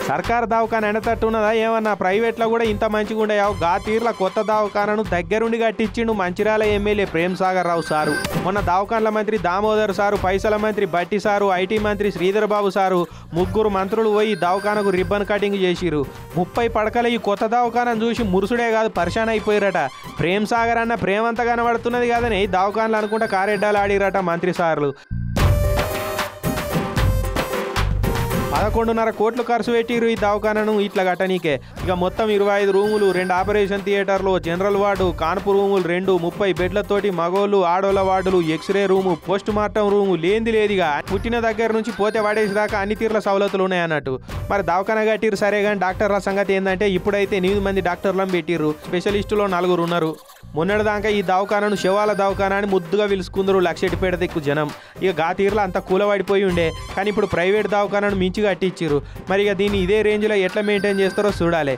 సర్కారు దవాఖాన ఎండతట్టు ఉన్నదా ఏమన్నా ప్రైవేట్లో కూడా ఇంత మంచిగా ఉండేవా గా తీర్ల కొత్త దవాఖానను దగ్గరుండి కట్టించిండు మంచిర్యాల ఎమ్మెల్యే ప్రేమ్ సాగర్ రావు సారు. మొన్న దవాఖాన్ల మంత్రి దామోదర్ సారు, పైసల మంత్రి బట్టి సారు, ఐటీ మంత్రి శ్రీధర్ బాబు సారు ముగ్గురు మంత్రులు పోయి దవాఖానకు రిబ్బన్ కటింగ్ చేసిరు. 30 పడకల ఈ కొత్త దవాఖానను చూసి మురుసుడే కాదు పరిశాన్ అయిపోయారట. ప్రేమ్ సాగర్ అన్న ప్రేమంతా కనబడుతున్నది కాదని దవాఖానలు అనుకుంటా కారెడ్డాలు ఆడిరట మంత్రి సార్లు. 11.5 కోట్లు ఖర్చు పెట్టిరు ఈ దవాఖానను ఇట్లా కట్టనీకే. ఇక మొత్తం 25 రూములు, 2 ఆపరేషన్ థియేటర్లు, జనరల్ వార్డు, కాన్పు రూములు 2, 30 బెడ్లతోటి మగోళ్ళు ఆడోళ్ళ వార్డులు, x ray room, post mortem room లేంది లేదిగా పుట్టిన దగ్గర నుంచి పోతే వాడేసి దాకా అన్ని తీర్ల సవలతులు ఉన్నాయన్నట్టు. మరి దవాఖాన కట్టిరు సరే కానీ డాక్టర్ల సంగతి ఏంటంటే ఇప్పుడైతే 8 మంది డాక్టర్లను పెట్టిర్రు, స్పెషలిస్టులో 4 ఉన్నారు. మొన్నటిదాకా ఈ దవాఖానను శవాల దవాఖాన అని ముద్దుగా పిలుచుకుందరు లక్షెట్టిపేట దిక్కు జనం. ఇక గా తీర్లో అంత కూలబడిపోయి ఉండే కానీ ఇప్పుడు ప్రైవేట్ దవాఖానను మించి కట్టించిర్రు. మరి ఇక దీన్ని ఇదే రేంజ్లో ఎట్లా మెయింటైన్ చేస్తారో చూడాలి.